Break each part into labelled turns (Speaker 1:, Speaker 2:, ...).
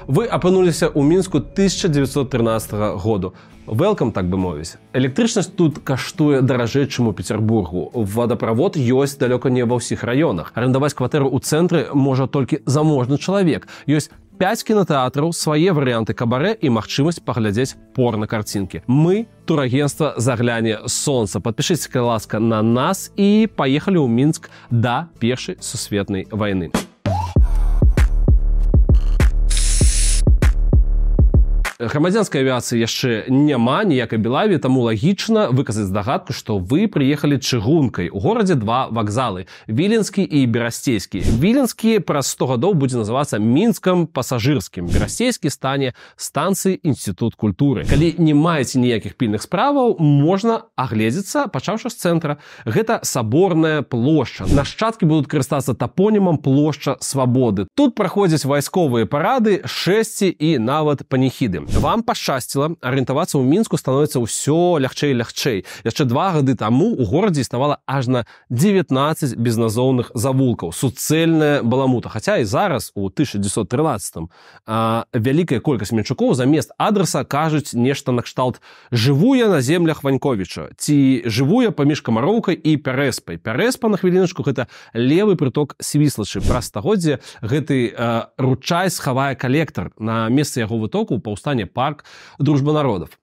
Speaker 1: Вы апынуліся ў Мінску 1913 году. Welcome, так бы мовіць. Электрычнасць тут каштуе даражэй, чым у Петербургу. Вадаправод ёсць далёка не ва ўсіх раёнах. Арендаваць кватэру ў цэнтры можа толькі заможны чалавек. Ёсць 5 кінотэатраў, свае варыянты кабарэ і магчымасць паглядзець порна-карцінкі. Мы – турагентства «Загляне сонца». Падпішыце, калі ласка, на нас і паехалі ў Мінск да Першай сусветнай вайны. Грамадзянскай авіяцыі яшчэ няма ніякай Белаві, таму лагічна выказаць здагадку, што вы прыехалі чыгункай. У горадзе два вакзалы – Віленскі і Берасцейскі. Віленскі праз 100 гадоў будзе называцца Мінскам пасажырскім. Берасцейскі стане станцыяй Інстытут культуры. Калі не маеце ніякіх пільных справаў, можна агледзецца, пачаўшы з цэнтра. Гэта Саборная плошча. Нашчадкі будуць карыстацца тапонімам плошча Свабоды. Тут праходзяць вайсковыя парады, шэсці і нават паніхіды. Вам пашчасціла, арыентавацца ў Мінску становіцца ўсё лягчэй і лягчэй. Яшчэ 2 гады таму ў горадзе існавала ажна 19 безназоўных завулкаў. Суцэльная баламута. Хаця і зараз, у 1913-м, вялікая колькасць менчукоў замест адраса кажуць нешта накшталт «Жыву я на землях Ваньковіча» ці «Жыву я паміж Камароўкай і Пярэспай». Пярэспа, на хвіліначку, гэта левы прыток Свіслачы. Праз стагоддзе гэты ручай схавае калектар. На месцы яго вытоку паўстане парк Дружба народов.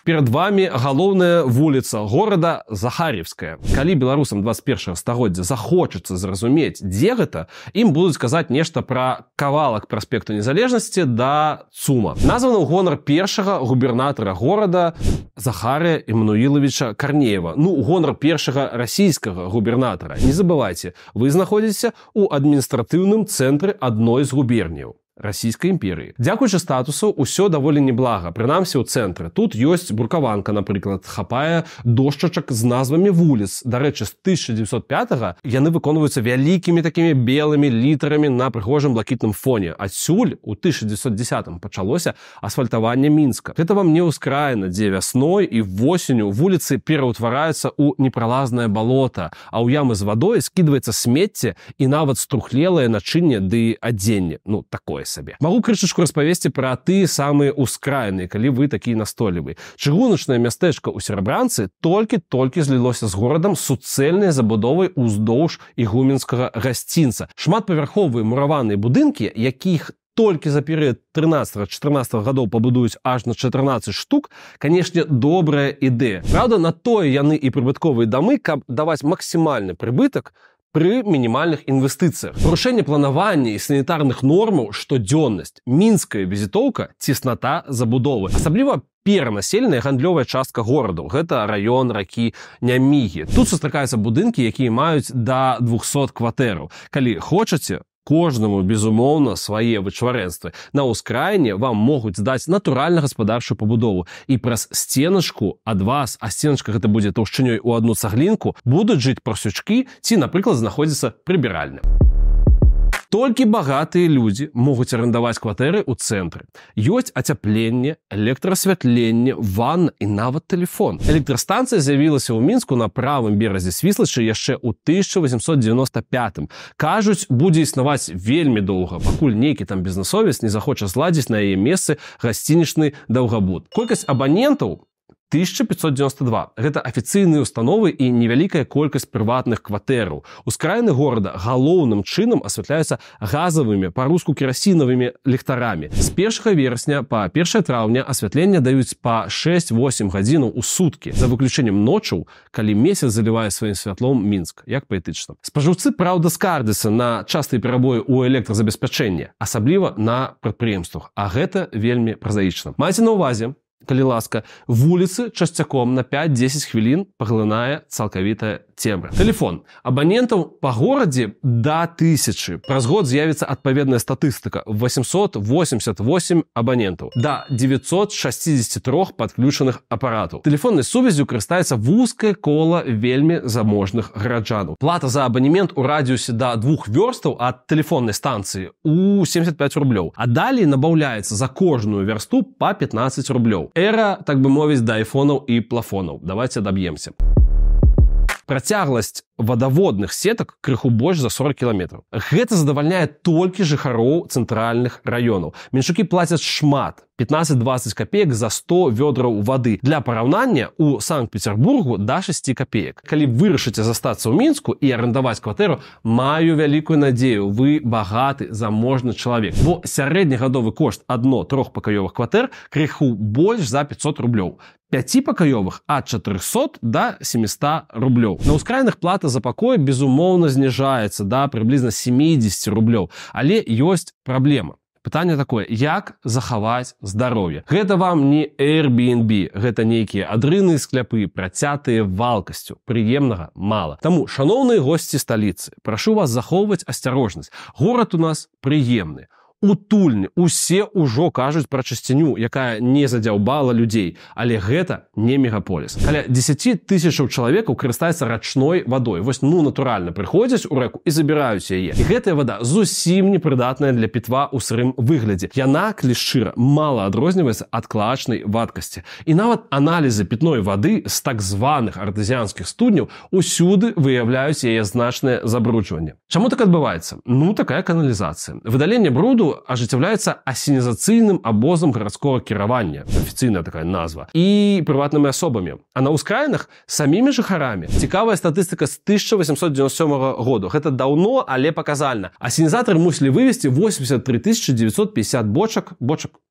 Speaker 1: Перед вами галоўная вуліца горада Захар'евская. Калі беларусам 21 стагоддзя захочацца зразумець, дзе гэта, ім будуць казаць нешта пра кавалак праспекту Незалежнасці да ЦУМа. Названа ў гонар першага губернатара горада Захарія Эммануілавіча Карнеева. Ну, у гонар першага расійскага губернатара. Не забывайце, вы знаходзіцеся ў адміністратыўным цэнтры адной з губерніяў Расійскай імперыі. Дзякуючы статусу ўсё даволі неблага, прынамсі ў цэнтры. Тут ёсць буркаванка, напрыклад, хапае дошчачак з назвамі вуліц. Дарэчы, з 1905-го яны выконваюцца вялікімі такімі белымі літарамі на прыгожым блакітным фоне. Адсюль у 1910-м пачалося асфальтаванне Мінска. Гэта вам не ўскраіна, дзе вясной і восенню вуліцы пераўтвараюцца ў непралазнае балота, а ў ямы з вадой скідваецца смецце і нават струхлелае начынне ды адзенне. Ну, такое сабе. Магу крышачку распавесці пра тыя самыя ускраіны, калі вы такі настойлівы. Чыгуначнае мястэчка ў Серабранцы толькі злілося з горадам суцэльнай забудовай уздоўж ігуменскага гасцінца. Шматпавярховыя мураваныя будынкі, якіх толькі за перыяд 13-14 гадоў пабудуюць аж на 14 штук, канешне, добрая ідэя. Праўда, на тое яны і прыбытковыя дамы, каб даваць максімальны прыбытак пры мінімальных інвестыцыях. Парушэнне планавання і санітарных нормаў, штодзённасць, мінская візітоўка, цесната забудовы. Асабліва перанаселеная гандлёвая частка гораду. Гэта раён ракі Нямігі. Тут сустракаюцца будынкі, якія маюць да 200 кватэраў. Калі хочаце, кожнаму, безумоўна, свае вычварэнствы. На ўскраіне вам могуць здаць натуральна-гаспадарчую пабудову. І праз сценачку ад вас, а сценачка гэта будзе таўшчынёй у одну цаглінку, будуць жыць прасючкі ці, напрыклад, знаходзіцца прыбіральня. Толькі багатыя людзі могуць арендаваць кватэры ў цэнтры. Ёсць ацяпленне, электрасвятленне, ванна і нават тэлефон. Электрастанцыя з'явілася ў Мінску на правым беразе Свіслачы яшчэ ў 1895-м. Кажуць, будзе існаваць вельмі доўга, пакуль нейкі там бізнесовец не захоча зладзіць на яе месцы гасцінічны даўгабуд. Колькасць абанентаў 1592. Гэта афіцыйныя установы і невялікая колькасць прыватных кватэраў. Ускраіны горада галоўным чынам асвятляюцца газавымі, па-руску керасінавымі ліхтарамі. З 1 верасня па 1 траўня асвятленне даюць па 6-8 гадзінаў у суткі, за выключэннем ночаў, калі месяц залівае сваім святлом Мінск, як паэтычна. Спажыўцы, праўда, скардзяцца на частыя перабоі ў электразабеспячэнні, асабліва на прадпрыемствах, а гэта вельмі празаічна. Майце на ўвазе, калі ласка, вуліцы часцяком на 5-10 хвілін паглынае цалкавітая цемра. Тэлефон. Абанентаў па горадзе да 1000. Праз год з'явіцца адпаведная статыстыка. 888 абанентаў. Да 963 падключаных апаратаў. Тэлефоннай сувяззю карыстаецца вузкае кола вельмі заможных гараджанаў. Плата за абанемент у радыусе да 2 вёрстаў ад тэлефоннай станцыі у 75 рублёў. А далей набаўляецца за кожную вярсту па 15 рублёў. Эра, так бы мовіць, да айфонаў і плафонаў. Давайте доб'емся. Працягласць водоводных сетак крыху больш за 40 кіламетраў. Гэта задавальняе толькі жыхароў цэнтральных раёнаў. Менчукі плацяць шмат, 15-20 копеек за 100 вёдраў вады. Для параўнання, у Санкт-Петербургу да 6 копеек. Калі вырашыце застацца ў Мінску і арендаваць кватэру, маю вялікую надзею, вы багаты, заможны чалавек. Бо сярэднегадовы кошт адно-трохпакаёвых кватэр крыху больш за 500 рублёў. 5-пакаёвых ад 400 до 700 рублёў. На ўскраінах плата за пакой, безумоўна, зніжаецца да прыблізна 70 рублёў. Але ёсць праблема. Пытанне такое, як захаваць здароўе? Гэта вам не Airbnb, гэта нейкія адрыны скляпы, працятыя валкасцю. Прыемнага мала. Таму, шаноўныя госці сталіцы, прашу вас захоўваць асцярожнасць. Горад у нас прыемны. Утульны. Усе ўжо кажуць пра чысціню, якая не задзяўбала людзей. Але гэта не мегаполіс. Каля 10 тысячаў чалавекаў карыстаецца рачной вадой. Вось, натуральна, прыходзяць у рэку і забіраюць яе. І гэтая вада зусім непрыдатная для пітва ў сырым выглядзе. Яна, калі шчыра, мала адрозніваецца ад клачнай вадкасці. І нават аналізы пітной вады з так званых артэзіянскіх студняў усюды выяўляюць яе значнае забруджванне. Чаму так адбываецца? Такая каналізацыя. Выдаленне бруду ажыццяўляецца асенізацыйным абозам гарадскога кіравання, афіцыйная такая назва, і прыватнымі асобамі. А на ўскраінах самімі жыхарамі. Цікавая статыстыка з 1897 году. Гэта даўно, але паказальна. Асенізатары мусілі вывезці 83 950 бочак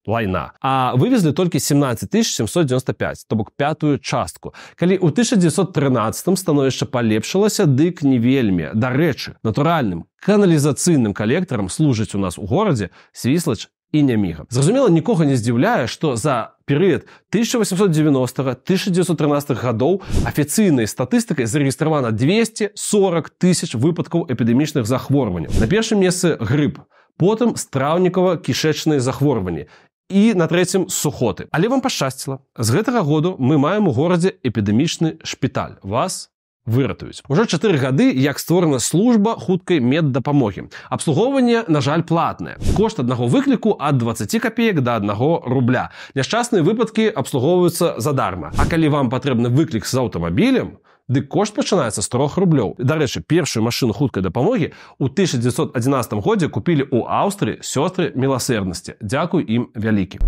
Speaker 1: лайна, а вывезли толькі 17 795, то бок 5-ю частку. Калі ў 1913 становішча палепшылася, дык не вельмі. Дарэчы, натуральным каналізацыйным калектарам служыць у нас у горадзе Свіслач і Няміга. Зразумела, нікога не здзіўляе, што за перыяд 1890-1913 гадоў афіцыйнай статыстыкай зарэгістравана 240 тысяч выпадкаў эпідэмічных захворванняў. На першым месцы грып, потым страўнікава-кішэчныя захворванні і на трэцім сухоты. Але вам пашчасціла. З гэтага году мы маем у горадзе эпідэмічны шпіталь. Вас выратуюць. Ужо 4 гады, як створана служба хуткай меддапамогі. Абслугоўванне, на жаль, платнае. Кошт аднаго выкліку ад 20 копеек до 1 рубля. Няшчасныя выпадкі абслугоўваюцца задарма. А калі вам патрэбны выклік з аўтамабілем, дык кошт пачынаецца з 3 рублёў. Дарэчы, першую машыну хуткай дапамогі ў 1911 годзе купілі ў Аўстрыі сёстры міласэрнасці. Дзякуй ім вялікі.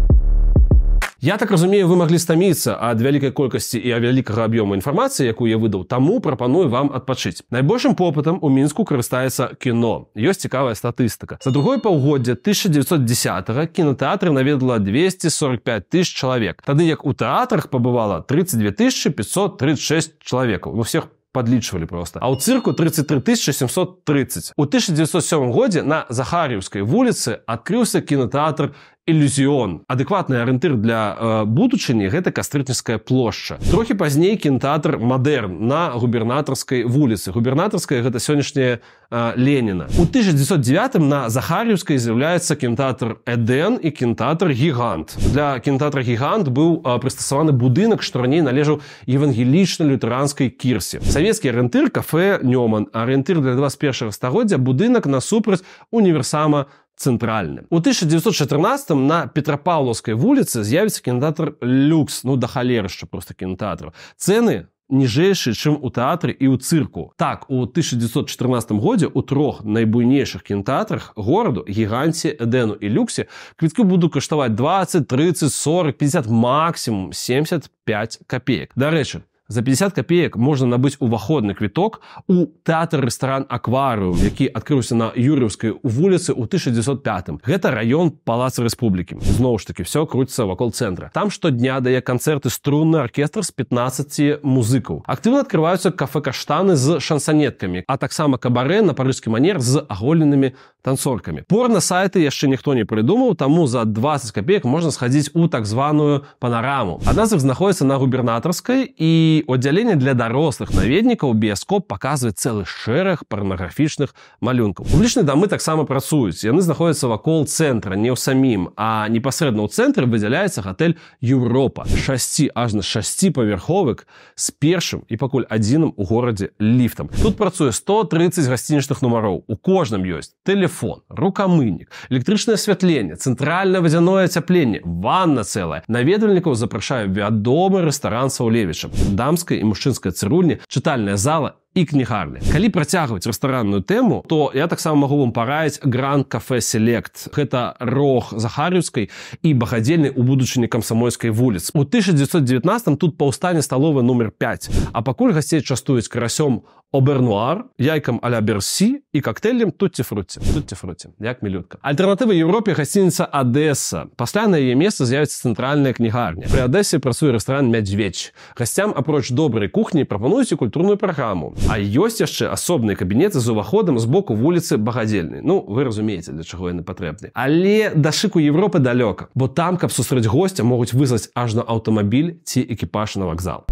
Speaker 1: Я так разумею, вы маглі стаміцца ад вялікай колькасці і вялікага аб'ёму інфармацыі, якую я выдаў, таму прапаную вам адпачыць. Найбольшым попытам у Мінску карыстаецца кіно. Ёсць цікавая статыстыка. За другое паўгоддзе 1910-га кінотэатры наведала 245 тысяч чалавек. Тады як у тэатрах пабывала 32 536 чалавекаў. Всех подлічвалі просто. А ў цырку 33 730. У 1907 годзе на Захар'еўскай вуліцы адкрыўся кінотэатр «Ілюзіон». Адэкватны арыентыр для будучыні – гэта Кастрычніцкая плошча. Трохі пазней кінотэатр «Мадэрн» на Губернатарскай вуліцы. Губернатарская – гэта сённяшняя Леніна. У 1909 на Захар'еўскай з'яўляецца кінотэатр «Эдэн» і кінотэатр «Гігант». Для кінотэатра «Гігант» быў прыстасаваны будынак, што раней належаў евангелічна-лютэранскай кірсе. Савецкі арыентыр – кафэ «Нёман». Арыентыр для 21 стагоддзя – будынак насупраць універсама цэнтральны. У 1914 на Петрапаўлаўскай вуліцы з'явіцца кінотэатр «Люкс». Да халерышча просто кінотэатру. Цэны ніжэйшыя, чым у тэатры і ў цырку. Так, у 1914 годзе ў 3 найбуйнейшых кінотэатрах гораду – «Гіганце», «Эдэну» і «Люксе» квіткі будуць каштаваць 20, 30, 40, 50, максімум 75 копеек. Дарэчы, за 50 копеек можна набыць уваходны квіток у тэатр-рэстаран «Акварыум», які адкрыўся на Юр'еўскай вуліцы ў 1905. Гэта раён Палаца Рэспублікі. Зноў ж такі, все круціцца вакол цэнтра. Там штодня дае канцэрты струнны аркестр з 15 музыкаў. Актыўна адкрываюцца кафэ-каштаны з шансанеткамі, а таксама кабарэ на парыжскі манер з аголенымі танцоркамі. Порна-сайты яшчэ ніхто не прыдумаў, таму за 20 копеек можна схадзіць у так званую панараму. Адна з іх знаходіцца на Губернатарскай, і у аддзяленні для дарослых наведнікаў біяскоп паказвае цэлы шэраг парнаграфічных малюнкаў. Публічныя дамы таксама працуюць. Яны знаходзяцца вакол цэнтра, не ў самім, а непасрэдна ў цэнтры выдзяляецца гатэль «Еўропа». 6 павярховак з першым і пакуль адзіным у горадзе ліфтам. Тут працуе 130 гасцінічных нумароў. У кожным ёсць тэлефон, рукамыннік, электрычнае асвятленне, цэнтральнае вадзяное ацяпленне, ванна цэлая. Наведвальнікаў запрашае вядомы рэстаран Саўлевіча, дамская і мужчынская цырульня, чытальная зала і кнігарні. Калі працягваць рэстаранную тэму, то я таксама магу вам параіць Grand Cafe Select. Гэта рог Захарыўскай і багадзельнай у будучыні Камсамольскай вуліц. У 1919 тут паўстане сталовая нумер 5, а пакуль гасцей частуюць карасём Обернуар, яйкам а-ля Берсі і коктейлем Тутті-фруті. Тутті-фруті, як мілютка. Альтэрнатыва Еўропе гасцініца Адэса. Пасля на яе месцы з'явіцца цэнтральная кнігарня. Пры Адэсе працуе рэстаран «Мядзведь». Гасцям апроч добрай кухні прапануюць і культурную праграму. А ёсць яшчэ асобныя кабінеты з уваходам з боку вуліцы Багадзельнай. Ну, вы разумееце, для чаго яны патрэбны. Але да шыку Еўропы далёка, бо там, каб сустрэць госця, могуць выслаць аж на аўтамабіль ці экіпаж на вакзал.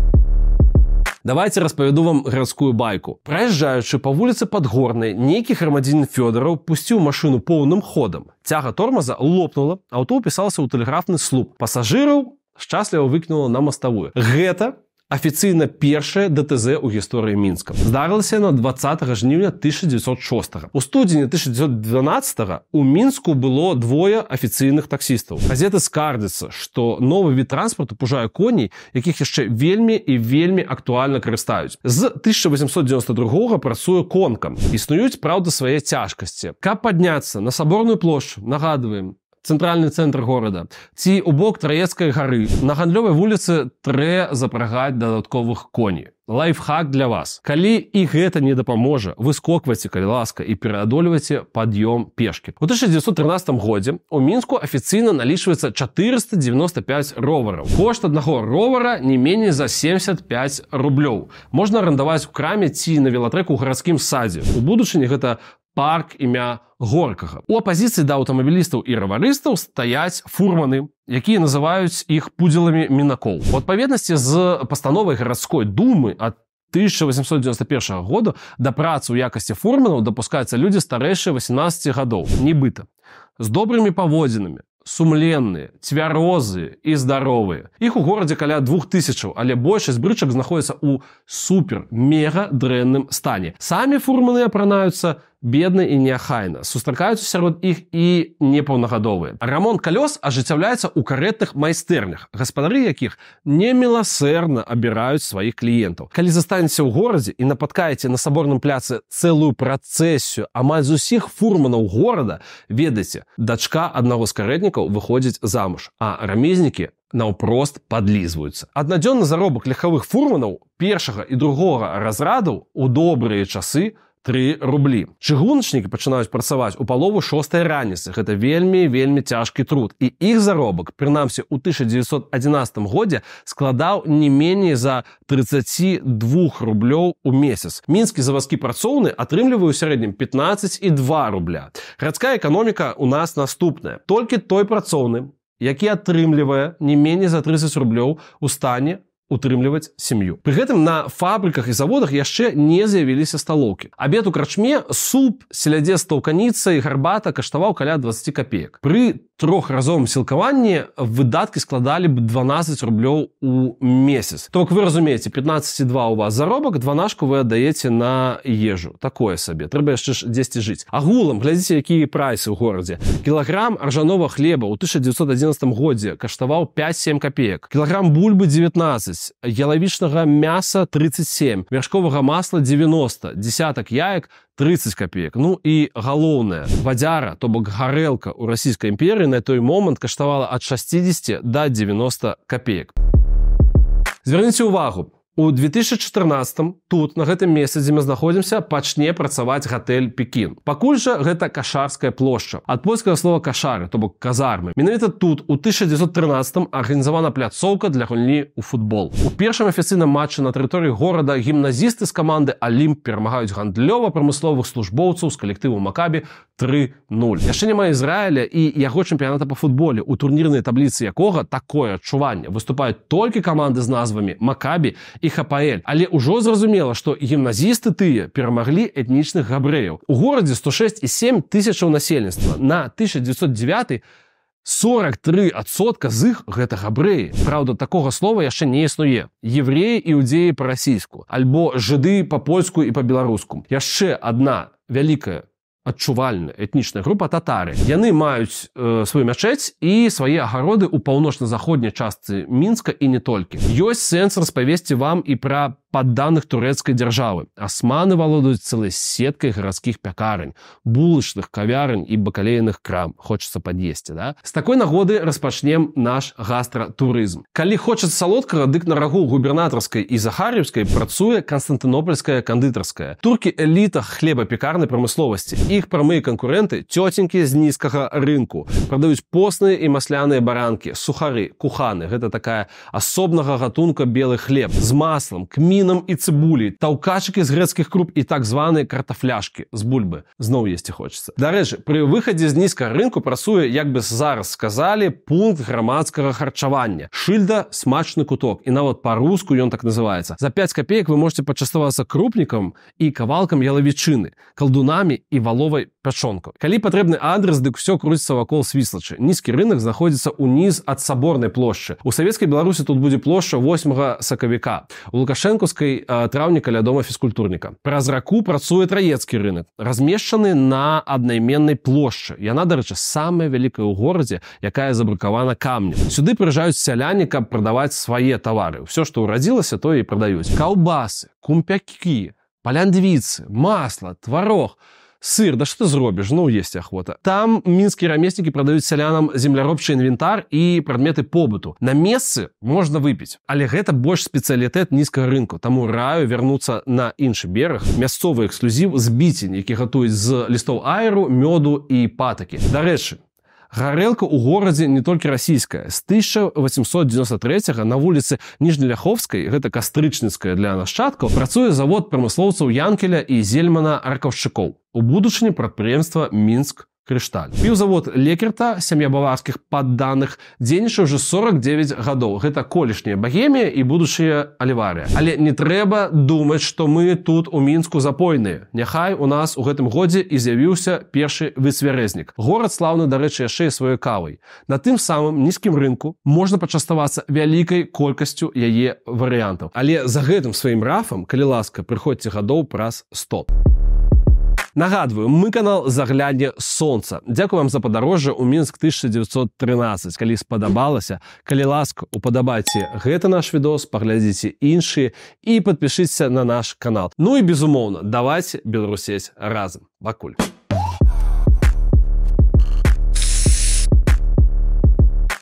Speaker 1: Давайте распавяду вам гарадскую байку. Праязджаючы па вуліцы Падгорнай, нейкі грамадзянін Фёдараў пусціў машыну поўным ходам. Цяга тормаза лопнула, аўто ўпісалася ў тэлеграфны слуп. Пасажыраў шчасліва выкінула на маставую. Гэта афіцыйна першае ДТЗ ў гісторыі Мінска. Здарылася яно 20 жніўня 1906. У студзені 1912 у Мінску было двое афіцыйных таксістаў. Газеты скардзяцца, што новы від транспарту пужае коней, якіх яшчэ вельмі і вельмі актуальна карыстаюць. З 1892 працуе конкам. Існуюць, праўда, свае цяжкасці. Каб падняцца на Саборную плошчу, нагадваем, цэнтральны цэнтр горада, ці ў бок Траецкай гары, на гандлёвай вуліцы трэ запрагаць дадатковых коней. Лайфхак для вас. Калі і гэта не дапаможа, выскоквайце, калі ласка, і пераадольвайце пад'ём пешкі. У 1913 годзе у Мінску афіцыйна налічваецца 495 ровараў. Кошт аднаго ровара не меней за 75 рублёў. Можна арандаваць у краме ці на велатрэку ў гарадскім садзе. У будучыні гэта парк імя Горкага. У апазіцыі да аўтамабілістаў і раварыстаў стаяць фурманы, якія называюць іх пудзеламі мінакоў. У адпаведнасці з пастановай гарадской думы ад 1891 года да працы ў якасці фурманаў дапускаюцца людзі старэйшыя 18 гадоў, нібыта, з добрымі паводзінамі, сумленныя, цвярозыя і здаровыя. Іх у горадзе каля 2000, але большасць брычак знаходзіцца ў супер-мега дрэнным стане. Самі фурманы апранаюцца бедна і неахайна. Сустракаюцца сярод іх і непаўнагадовыя. Рамонт калёс ажыццяўляецца ў карэтных майстэрнях, гаспадары якіх неміласэрна абіраюць сваіх кліентаў. Калі застанеце ў горадзе і напаткаеце на Саборным пляцы цэлую працэсію амаль з усіх фурманаў горада, ведайце, дачка аднаго з карэтнікаў выходзіць замуж, а рамізнікі наўпрост падлізваюцца. Аднадзённы заробак легкавых фурманаў першага і другога разрадаў у добрыя часы 3 рублі. Чыгуначнікі пачынаюць працаваць у палову 6 раніцы. Гэта вельмі цяжкі труд. І іх заробак, прынамсі, у 1911 годзе складаў не меней за 32 рублёў у месяц. Мінскі завадскі працоўны атрымлівае ў сярэднім 15,2 рубля. Гарадская эканоміка у нас наступная. Толькі той працоўны, які атрымлівае не меней за 30 рублёў у стане утрымліваць сям'ю. Пры гэтым на фабрыках і заводах яшчэ не з'явіліся сталоўкі. Абед у крачме, суп, селядзе з таўканіцай і гарбата каштаваў каля 20 копеек. Пры трохразовым сілкаванні выдаткі складалі б 12 рублёў у месяц. То, як вы разумееце, 15,2 у вас заробак, 12 вы аддаеце на ежу. Такое сабе. Трэба яшчэ ж дзесьці жыць. Агулам, глядзіце, якія прайсы ў горадзе. Кілаграм ржанога хлеба ў 1911 годзе каштаваў 5-7 копеек. Кілаграм бульбы 19, ялавічнага мяса 37, вяршковага масла 90, десятак яек 30 копеек. Ну і галоўнае, вадзяра, то бок гарэлка ў расійскай імперыі на той момант каштавала ад 60 до 90 копеек. Звярніце ўвагу, у 2014 тут, на гэтым месцы, дзе мы знаходзімся, пачне працаваць гатэль «Пекін». Пакуль жа гэта Кашарская плошча. Ад польскага слова «кашары», то бок казармы. Менавіта тут у 1913 арганізавана пляцоўка для гульні ў футбол. У першым афіцыйным матчы на тэрыторыі горада гімназісты з каманды «Алімп» перамагаюць гандлёва-прамысловых службоўцаў з калектыву «Макабі» 3-0. Яшчэ няма Ізраіля і яго чэмпіяната па футболе, у турнірнай табліцы якога такое адчуванне. Выступаюць толькі каманды з назвамі «Макабі» і «ХПЛ». Але ўжо зразумела, што гімназісты тыя перамаглі этнічных габрэяў. У горадзе 106,7 тысячаў насельніцтва. На 1909 43% з іх гэта габрэі. Праўда, такога слова яшчэ не існуе. Евреі і іудзеі па-расійску, альбо жыды па-польску і па-беларуску. Яшчэ адна вялікая адчувальная этнічная група татары. Яны маюць сваю мячэць і свае агароды ў паўночна-заходняй частцы Мінска і не толькі. Ёсць сэнс распавесці вам і пра падданых турэцкай дзяржавы. Асманы валодаюць цэлай сеткай гарадскіх пякарань, булачных, кавярань і бакалейных крам. Хочацца пад'есці, да? З такой нагоды распачнем наш гастратурызм. Калі хочацца салодкага, дык на рагу губернатарскай і захар'еўскай працуе Канстантынопольская кандытарская. Туркі эліта хлебапекарнай прамысловасці. Іх прамыя канкурэнты цёценькі з нізкага рынку. Прадаюць постныя і масляныя баранкі, сухары, куханы. Гэта такая асобнага гатунка белы хлеб з маслам, кмінам і цыбуляй, таўкачыкі з грэцкіх круп і так званыя картафляшкі з бульбы. Зноў есці хочацца. Дарэчы, пры выхадзе з нізкага рынку працуе, як бы зараз сказалі, пункт грамадскага харчавання. Шыльда «Смачны куток». І нават па-руску ён так называецца. За 5 копеек вы можете пачаставацца крупнікам і кавалкам ялавічыны, калдунамі і валовай пячонкай. Калі патрэбны адрес, дык усё круціцца вакол Свіслачы. Нізкі рынок знаходзіцца ўніз ад Саборнай плошчы. У Савецкай Беларусі тут будзе плошча 8 сакавіка. У Лукашэнкаўскай траўні каля дома фізкультурніка. Праз раку працуе Траецкі рынок, размешчаны на аднайменнай плошчы. Яна, дарэчы, самая вялікая ў горадзе, якая забрукавана камнем. Сюды прыязджаюць сяляне, каб прадаваць свае тавары. Усё, што ўрадзілася, тое і прадаюць. Каўбасы, кумпякі, паляндвіцы, масла, тварог, сыр, да што ты зробіш? Ну, есці ахвота. Там мінскія рамеснікі прадаюць сялянам земляробчы інвентар і прадметы побыту. На месцы можна выпіць, але гэта больш спецыялітэт нізкага рынку, таму раю вярнуцца на іншы бераг. Мясцовы эксклюзіў з біцень, які гатуюць з лістоў аеру, мёду і патакі. Дарэчы, гарэлка ў горадзе не толькі расійская. З 1893 на вуліцы Ніжнеляховскай, гэта кастрычніцкая для нашчадкаў, працуе завод прамыслоўцаў Янкеля і Зельмана Ракаўшчыкоў. У будучыні прадпрыемства Мінск Крышталь. Піўзавод Лекерта, сям'я баварскіх падданых, дзейнічае ўжо 49 гадоў. Гэта колішняя Багемія і будучая Аліварыя. Але не трэба думаць, што мы тут у Мінску запойныя. Няхай у нас у гэтым годзе і з'явіўся першы выцвярэзнік. Горад слаўны, дарэчы, яшчэ і сваёй кавай. На тым самым нізкім рынку можна пачаставацца вялікай колькасцю яе варыянтаў. Але за гэтым сваім рафам, калі ласка, прыходзьце гадоў праз 100. Нагадваю, мы канал «Заглядне сонца». Дзякую вам за падарожжа ў Мінск 1913. Калі спадабалася, калі ласка, упадабайце гэты наш відос, паглядзіце іншыя і падпішыцеся на наш канал. Ну і, безумоўна, давайце беларусець разам. Пакуль.